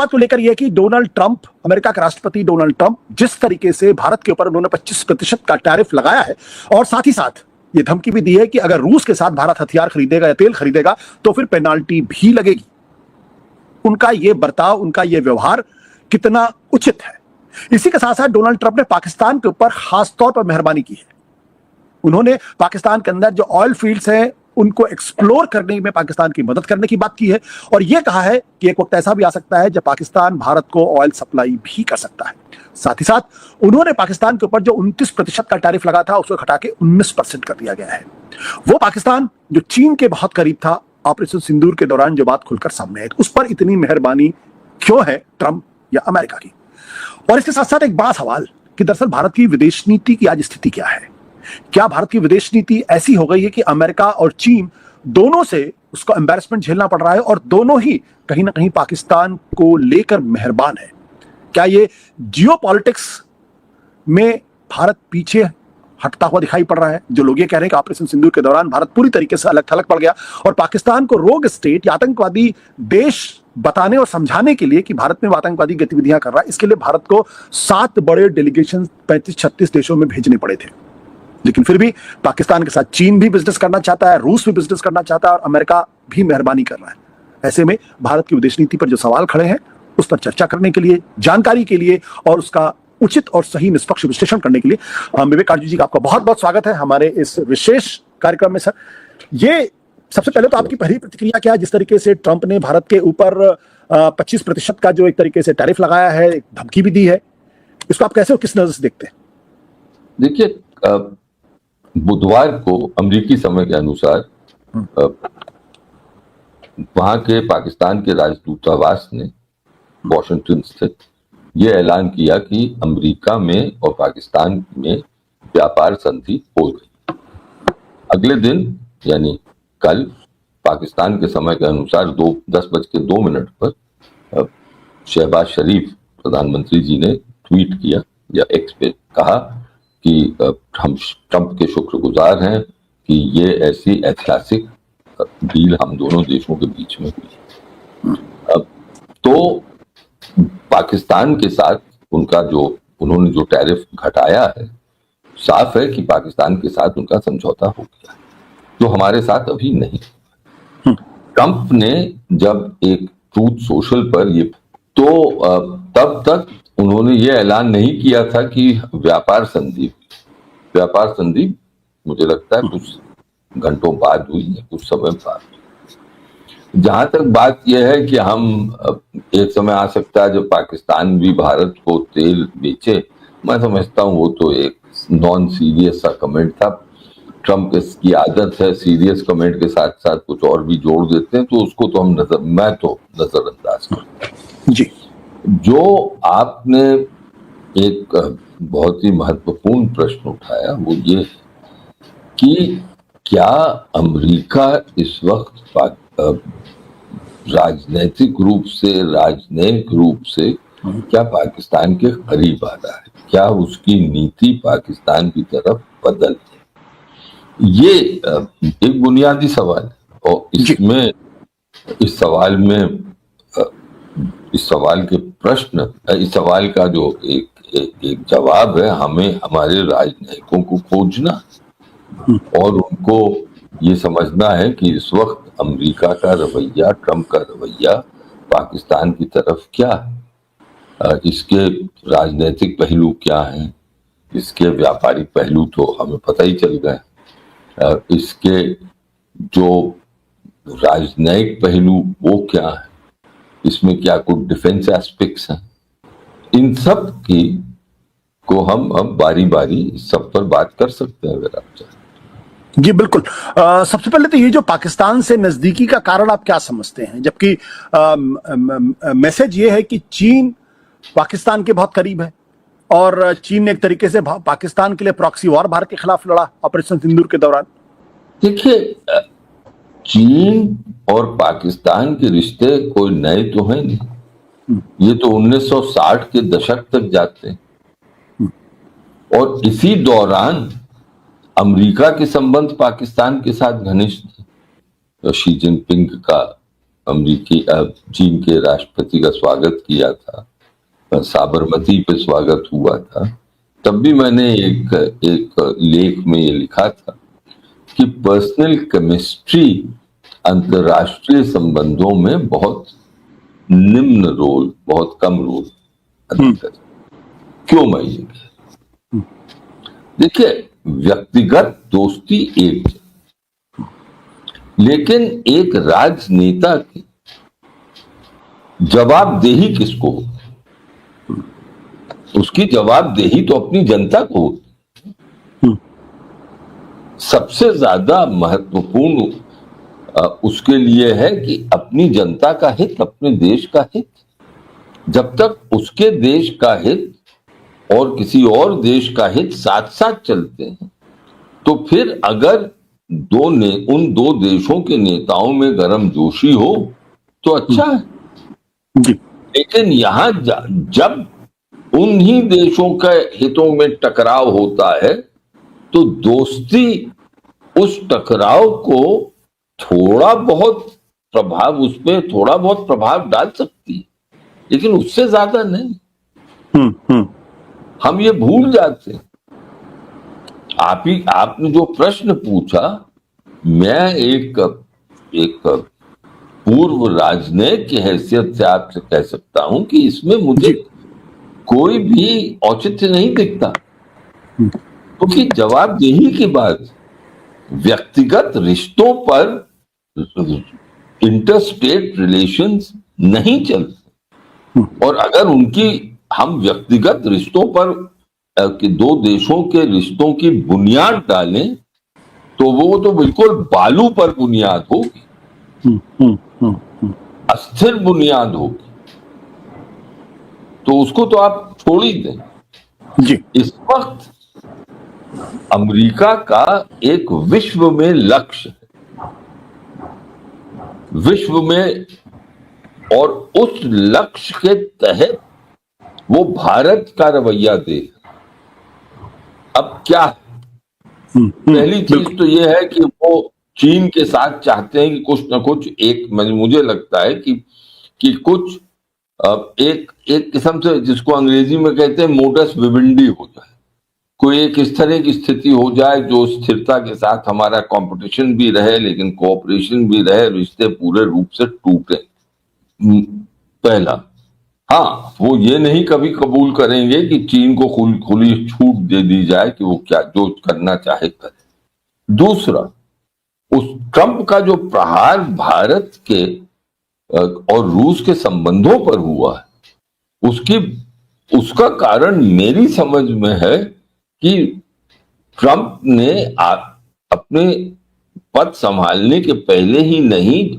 बात को लेकर यह कि डोनाल्ड ट्रंप, अमेरिका के राष्ट्रपति डोनाल्ड ट्रंप, जिस तरीके से भारत के ऊपर उन्होंने 25% का टैरिफ लगाया है और साथ ही साथ ये धमकी भी दी है कि अगर रूस के साथ भारत हथियार खरीदेगा या तेल खरीदेगा तो फिर पेनाल्टी भी लगेगी। उनका यह बर्ताव, उनका यह व्यवहार कितना उचित है? इसी के साथ साथ डोनाल्ड ट्रंप ने पाकिस्तान के ऊपर खासतौर पर मेहरबानी की है। उन्होंने पाकिस्तान के अंदर जो ऑयल फील्ड्स हैं उनको एक्सप्लोर करने में पाकिस्तान की मदद करने की बात की है और यह कहा है कि एक वक्त ऐसा भी आ सकता है जब पाकिस्तान भारत को ऑयल सप्लाई भी कर सकता है। साथ ही साथ उन्होंने पाकिस्तान के ऊपर जो 29% का टैरिफ लगा था उसको घटा के 19% कर दिया गया है। वो पाकिस्तान जो चीन के बहुत करीब था, ऑपरेशन सिंदूर के दौरान जो बात खुलकर सामने आई, उस पर इतनी मेहरबानी क्यों है ट्रंप या अमेरिका की? और इसके साथ साथ एक बड़ा सवाल कि दरअसल भारत की विदेश नीति की आज स्थिति क्या है? क्या भारत की विदेश नीति ऐसी हो गई है कि अमेरिका और चीन दोनों से उसको एम्बैरेसमेंट झेलना पड़ रहा है और दोनों ही कहीं ना कहीं पाकिस्तान को लेकर मेहरबान है? क्या ये जियोपॉलिटिक्स में भारत पीछे हटता हुआ दिखाई पड़ रहा है? जो लोग ये कह रहे हैं कि ऑपरेशन सिंदूर के दौरान भारत पूरी तरीके से अलग थलग पड़ गया और पाकिस्तान को रोग स्टेट या आतंकवादी देश बताने और समझाने के लिए कि भारत में आतंकवादी गतिविधियां कर रहा है, इसके लिए भारत को 7 बड़े डेलीगेशन 35-36 देशों में भेजने पड़े थे। लेकिन फिर भी पाकिस्तान के साथ चीन भी बिजनेस करना चाहता है, रूस भी बिजनेस करना चाहता है और अमेरिका भी मेहरबानी कर रहा है। ऐसे में भारत की विदेश नीति पर जो सवाल खड़े हैं उस पर चर्चा करने के लिए, जानकारी के लिए और उसका उचित और सही निष्पक्ष विश्लेषण करने के लिए विवेक काटजू जी का आपका बहुत बहुत स्वागत है हमारे इस विशेष कार्यक्रम में। सर, ये सबसे पहले तो आपकी पहली प्रतिक्रिया क्या है जिस तरीके से ट्रंप ने भारत के ऊपर 25% का जो एक तरीके से टैरिफ लगाया है, एक धमकी भी दी है, इसको आप कैसे और किस नजर से देखते हैं? देखिए, बुधवार को अमेरिकी समय के अनुसार वहां के पाकिस्तान के राजदूतावास ने वॉशिंगटन स्थित यह ऐलान किया कि अमेरिका में और पाकिस्तान में व्यापार संधि हो गई। अगले दिन यानी कल पाकिस्तान के समय के अनुसार 10:02 पर शहबाज शरीफ प्रधानमंत्री जी ने ट्वीट किया या एक्स पे कहा कि हम ट्रंप के शुक्रगुजार हैं कि ये ऐसी ऐतिहासिक डील हम दोनों देशों के बीच में हुई। तो पाकिस्तान के साथ उन्होंने जो टैरिफ घटाया है, साफ है कि पाकिस्तान के साथ उनका समझौता हो गया, जो हमारे साथ अभी नहीं। ट्रंप ने जब एक ट्रूथ सोशल पर ये तब तक उन्होंने ये ऐलान नहीं किया था कि व्यापार संधि मुझे लगता है कुछ घंटों बाद हुई है, कुछ समय बाद। जहां तक बात यह है कि हम एक समय आ सकता है जब पाकिस्तान भी भारत को तेल बेचे, मैं समझता हूं वो तो एक नॉन सीरियस सा कमेंट था। ट्रंप की आदत है सीरियस कमेंट के साथ साथ कुछ और भी जोड़ देते हैं, तो उसको तो मैं तो नजरअंदाज करता हूं। जी, जो आपने एक बहुत ही महत्वपूर्ण प्रश्न उठाया वो ये है कि क्या अमेरिका इस वक्त राजनीतिक रूप से क्या पाकिस्तान के करीब आ रहा है? क्या उसकी नीति पाकिस्तान की तरफ बदल है? ये एक बुनियादी सवाल है और इस सवाल का जो एक जवाब है, हमें हमारे राजनयिकों को खोजना और उनको ये समझना है कि इस वक्त अमेरिका का रवैया, ट्रंप का रवैया पाकिस्तान की तरफ क्या है, इसके राजनीतिक पहलू क्या हैं, इसके व्यापारिक पहलू तो हमें पता ही चल गए, इसके जो राजनयिक पहलू वो क्या है, इसमें क्या कुछ डिफेंस एस्पेक्ट्स हैं, इन सब को हम अब बारी बारी इस सब पर बात कर सकते हैं अगर आप चाहें। जी बिल्कुल। सबसे पहले तो ये जो पाकिस्तान से नजदीकी का कारण आप क्या समझते हैं, जबकि मैसेज ये है कि चीन पाकिस्तान के बहुत करीब है और चीन ने एक तरीके से पाकिस्तान के लिए प्रॉक्सी वॉर भारत के खिलाफ लड़ा ऑपरेशन सिंदूर के दौरान। देखिए, चीन और पाकिस्तान के रिश्ते कोई नए तो हैं नहीं, ये तो 1960 के दशक तक जाते हैं और इसी दौरान अमेरिका के संबंध पाकिस्तान के साथ घनिष्ठ थे। शी जिनपिंग का चीन के राष्ट्रपति का स्वागत किया था, साबरमती पे स्वागत हुआ था, तब भी मैंने एक लेख में ये लिखा था कि पर्सनल केमिस्ट्री अंतर्राष्ट्रीय संबंधों में बहुत निम्न रोल, बहुत कम रोल अदा करती। क्यों मैं ये कह, देखिए व्यक्तिगत दोस्ती एक, लेकिन एक राजनेता की जवाबदेही किसको होती? उसकी जवाबदेही तो अपनी जनता को होती। सबसे ज्यादा महत्वपूर्ण उसके लिए है कि अपनी जनता का हित, अपने देश का हित। जब तक उसके देश का हित और किसी और देश का हित साथ साथ चलते हैं, तो फिर अगर उन दो देशों के नेताओं में गर्मजोशी हो तो अच्छा है। लेकिन यहां जब उन्हीं देशों के हितों में टकराव होता है तो दोस्ती उस टकराव को थोड़ा बहुत प्रभाव डाल सकती है, लेकिन उससे ज्यादा नहीं। हम ये भूल जाते हैं। आपने जो प्रश्न पूछा, मैं एक पूर्व राजनयिक की हैसियत से आपसे कह सकता हूं कि इसमें मुझे कोई भी औचित्य नहीं दिखता, क्योंकि जवाबदेही की बात व्यक्तिगत रिश्तों पर इंटरस्टेट रिलेशंस नहीं चलते। और अगर हम व्यक्तिगत रिश्तों पर कि दो देशों के रिश्तों की बुनियाद डालें तो वो तो बिल्कुल बालू पर बुनियाद होगी, अस्थिर बुनियाद होगी, तो उसको तो आप छोड़ ही दें। जी। इस वक्त अमेरिका का एक विश्व में लक्ष्य है, विश्व में, और उस लक्ष्य के तहत वो भारत का रवैया दे। अब क्या, पहली चीज तो ये है कि वो चीन के साथ चाहते हैं कि कुछ ना कुछ मुझे लगता है कि कुछ एक किस्म से, जिसको अंग्रेजी में कहते हैं मोडस विवेंडी हो जाए, कोई एक इस तरह की स्थिति हो जाए जो स्थिरता के साथ हमारा कंपटीशन भी रहे लेकिन कोऑपरेशन भी रहे, रिश्ते पूरे रूप से टूटे। पहला, हाँ, वो ये नहीं कभी कबूल करेंगे कि चीन को खुली छूट दे दी जाए कि वो क्या जो करना चाहे करे। दूसरा, उस ट्रंप का जो प्रहार भारत के और रूस के संबंधों पर हुआ है, उसका कारण मेरी समझ में है कि ट्रंप ने अपने पद संभालने के पहले ही नहीं,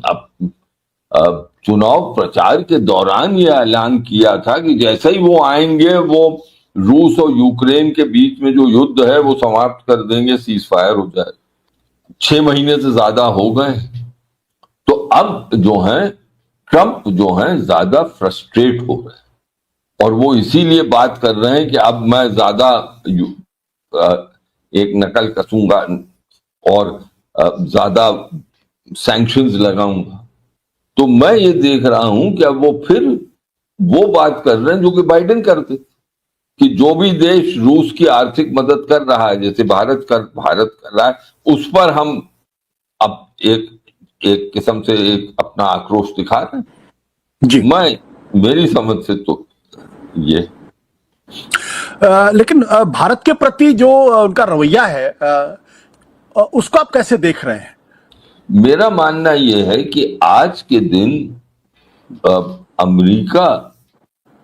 चुनाव प्रचार के दौरान यह ऐलान किया था कि जैसे ही वो आएंगे वो रूस और यूक्रेन के बीच में जो युद्ध है वो समाप्त कर देंगे, सीज फायर हो जाए। 6 महीने से ज्यादा हो गए, तो अब जो है ट्रंप जो है ज्यादा फ्रस्ट्रेट हो रहे हैं और वो इसीलिए बात कर रहे हैं कि अब मैं ज्यादा एक नकल कसूंगा और ज्यादा सैंक्शंस लगाऊंगा। तो मैं ये देख रहा हूं कि अब वो फिर वो बात कर रहे हैं जो कि बाइडेन करते, कि जो भी देश रूस की आर्थिक मदद कर रहा है, जैसे भारत कर रहा है, उस पर हम अब एक किस्म से एक अपना आक्रोश दिखा रहे हैं। जी। मेरी समझ से तो ये लेकिन भारत के प्रति जो उनका रवैया है उसको आप कैसे देख रहे हैं? मेरा मानना यह है कि आज के दिन अमेरिका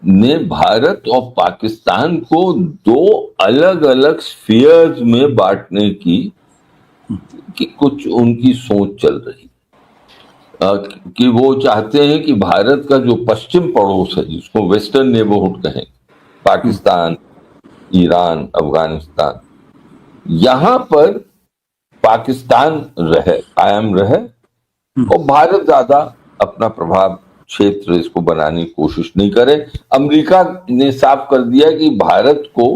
ने भारत और पाकिस्तान को 2 अलग अलग स्फीयर्स में बांटने की कुछ उनकी सोच चल रही, कि वो चाहते हैं कि भारत का जो पश्चिम पड़ोस है, जिसको वेस्टर्न नेबरहुड कहें, पाकिस्तान, ईरान, अफगानिस्तान, यहां पर पाकिस्तान कायम रहे और भारत ज्यादा अपना प्रभाव क्षेत्र इसको बनाने की कोशिश नहीं करे। अमेरिका ने साफ कर दिया कि भारत को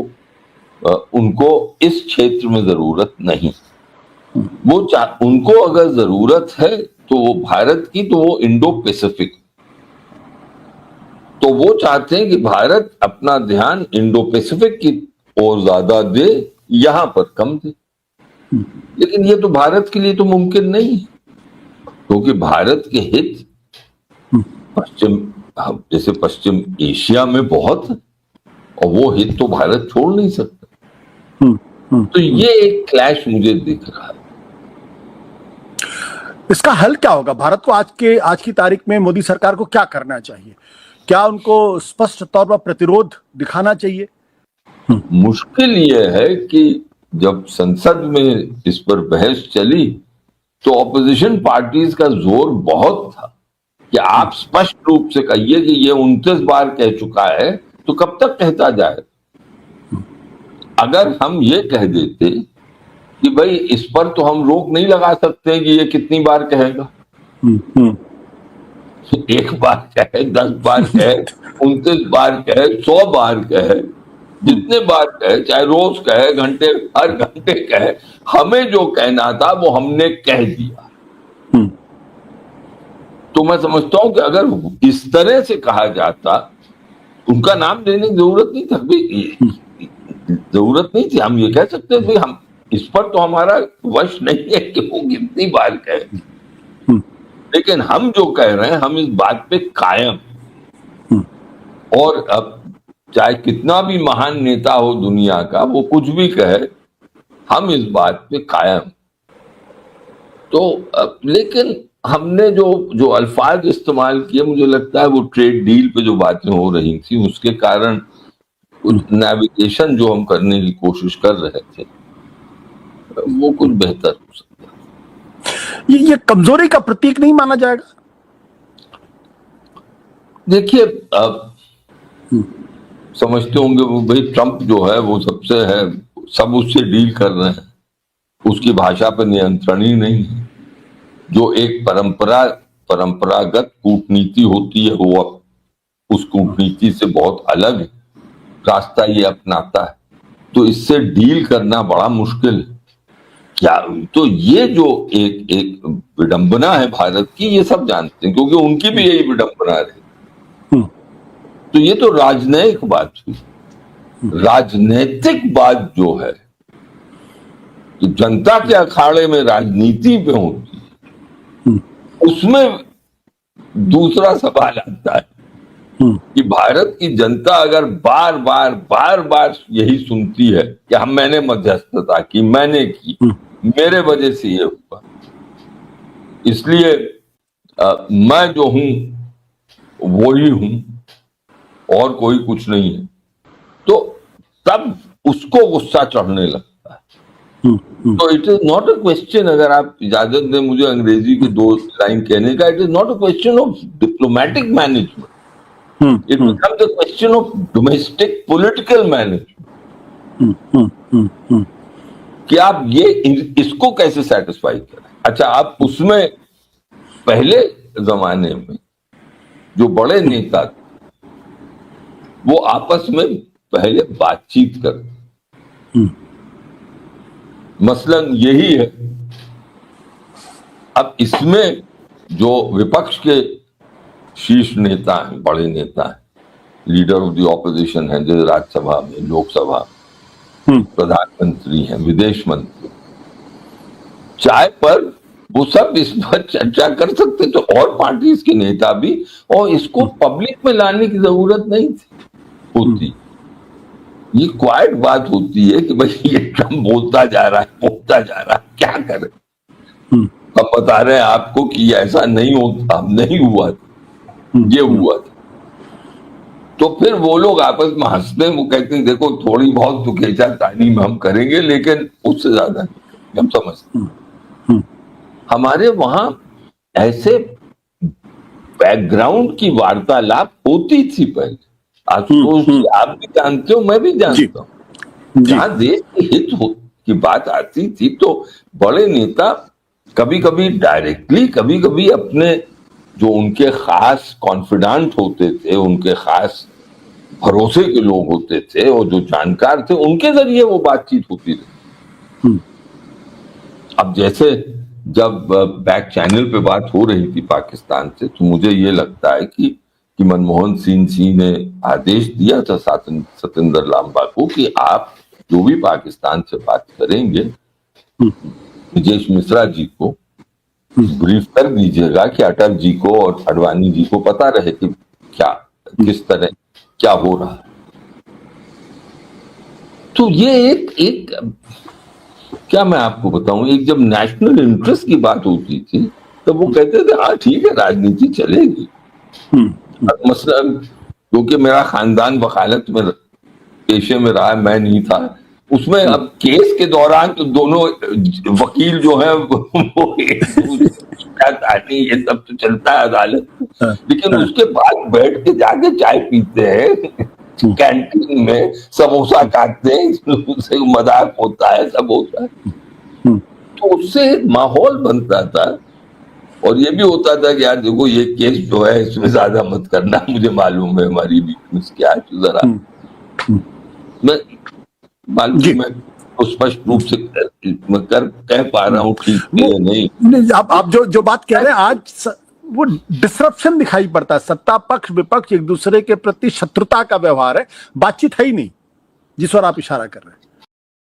उनको इस क्षेत्र में जरूरत नहीं। उनको अगर जरूरत है तो वो भारत की, तो वो इंडो पैसिफिक, तो वो चाहते हैं कि भारत अपना ध्यान इंडो पैसिफिक की ओर ज्यादा दे, यहां पर कम दे। लेकिन ये तो भारत के लिए तो मुमकिन नहीं है, क्योंकि भारत के हित जैसे पश्चिम एशिया में बहुत है, और वो हित तो भारत छोड़ नहीं सकता। तो ये एक क्लैश मुझे दिख रहा है। इसका हल क्या होगा? भारत को आज की तारीख में मोदी सरकार को क्या करना चाहिए? क्या उनको स्पष्ट तौर पर प्रतिरोध दिखाना चाहिए? मुश्किल ये है कि जब संसद में इस पर बहस चली तो ऑपोजिशन पार्टीज का जोर बहुत था कि आप स्पष्ट रूप से कहिए कि ये 29 बार कह चुका है, तो कब तक कहता जाए। अगर हम ये कह देते कि भाई इस पर तो हम रोक नहीं लगा सकते कि ये कितनी बार कहेगा, 1 बार कहे, 10 बार कहे, 29 बार कहे, 100 बार कहे, जितने बार कहे, चाहे रोज कहे, घंटे हर घंटे कहे, हमें जो कहना था वो हमने कह दिया। तो मैं समझता हूं कि अगर इस तरह से कहा जाता, उनका नाम लेने की जरूरत नहीं था, जरूरत नहीं थी। हम ये कह सकते भाई हम इस पर तो हमारा वश नहीं है कि वो कितनी बार कहे, लेकिन हम जो कह रहे हैं हम इस बात पे कायम, और अब चाहे कितना भी महान नेता हो दुनिया का, वो कुछ भी कहे, हम इस बात पे कायम। तो लेकिन हमने जो अल्फाज इस्तेमाल किए, मुझे लगता है वो ट्रेड डील पे जो बातें हो रही थी उसके कारण कुछ नेविगेशन जो हम करने की कोशिश कर रहे थे वो कुछ बेहतर हो सकता। ये कमजोरी का प्रतीक नहीं माना जाएगा? देखिए, अब समझते होंगे वो भाई ट्रंप जो है वो सबसे है, सब उससे डील कर रहे हैं, उसकी भाषा पर नियंत्रण ही नहीं है। जो एक परंपरागत कूटनीति होती है वो उस कूटनीति से बहुत अलग रास्ता ये अपनाता है, तो इससे डील करना बड़ा मुश्किल है। क्या तो ये जो एक विडंबना है भारत की, ये सब जानते हैं क्योंकि उनकी भी यही विडंबना रही। तो ये तो राजनयिक बात हुई। राजनैतिक बात जो है कि जनता के अखाड़े में राजनीति पे होती है, उसमें दूसरा सवाल आता है कि भारत की जनता अगर बार बार यही सुनती है कि मैंने मध्यस्थता की, मैंने की, मेरे वजह से ये हुआ, इसलिए मैं जो हूं वो ही हूं और कोई कुछ नहीं है, तो तब उसको गुस्सा चढ़ने लगता है। तो it is not a question, अगर आप इजाजत दें मुझे अंग्रेजी की 2 लाइन कहने का, it is not a question of diplomatic management, it becomes a question of domestic political management, कि आप ये इसको कैसे सेटिस्फाई करें। अच्छा, आप उसमें पहले जमाने में जो बड़े नेता थे वो आपस में पहले बातचीत करते, मसलन यही है। अब इसमें जो विपक्ष के शीर्ष नेता हैं, बड़े नेता हैं, लीडर ऑफ द ऑपोजिशन है, जैसे राज्यसभा में, लोकसभा, प्रधानमंत्री हैं, विदेश मंत्री, चाय पर वो सब इस पर चर्चा कर सकते थे, और पार्टीज के नेता भी, और इसको पब्लिक में लाने की जरूरत नहीं थी होती। ये क्वाइट बात होती है कि भाई ये ट्रम्प बोलता जा रहा है, क्या करें। हम बता रहे हैं आपको कि ऐसा नहीं होता, नहीं हुआ था, ये हुआ था। तो फिर वो लोग आपस में हंसते हैं, वो कहते हैं देखो थोड़ी बहुत तो खींचा तालीम हम करेंगे, लेकिन उससे ज्यादा नहीं, हम समझते हैं। हमारे वहां ऐसे बैकग्राउंड की वार्तालाप होती थी पहले, आशुतोष जी आप भी जानते हो, मैं भी जानता हूं, जहां देश के हित की बात आती थी तो बड़े नेता कभी कभी डायरेक्टली, कभी कभी अपने जो उनके खास कॉन्फिडेंट होते थे, उनके खास भरोसे के लोग होते थे और जो जानकार थे, उनके जरिए वो बातचीत होती थी। अब जैसे जब बैक चैनल पे बात हो रही थी पाकिस्तान से, तो मुझे ये लगता है कि मनमोहन सिंह जी ने आदेश दिया था सतेंद्र लांबा को कि आप जो भी पाकिस्तान से बात करेंगे, ब्रजेश मिश्रा जी को ब्रीफ कर दीजिएगा कि अटल जी को और अडवाणी जी को पता रहे कि किस तरह क्या हो रहा है। तो ये एक क्या मैं आपको बताऊं, एक जब नेशनल इंटरेस्ट की बात होती थी तब वो कहते थे हाँ ठीक है, राजनीति चलेगी। मसलन क्योंकि मेरा खानदान वकालत में पेशे में रहा, मैं नहीं था उसमें। अब केस के दौरान तो दोनों वकील जो है वो ये सब तो चलता है अदालत, लेकिन उसके बाद बैठ के जाके चाय पीते हैं, कैंटीन में समोसा खाते हैं, उससे मजाक होता है, सब होता है। तो उससे माहौल बनता था और ये भी होता था कि यार देखो ये केस जो है इसमें ज्यादा मत करना, मुझे मालूम है हमारी वीकनेस क्या है, तो जरा मैं मालूम मैं तो स्पष्ट रूप से कह पा रहा हूँ ठीक है नहीं। आप जो बात कह रहे हैं आज वो डिसरप्शन दिखाई पड़ता है, सत्ता पक्ष विपक्ष एक दूसरे के प्रति शत्रुता का व्यवहार है, बातचीत है ही नहीं जिस पर आप इशारा कर रहे हैं।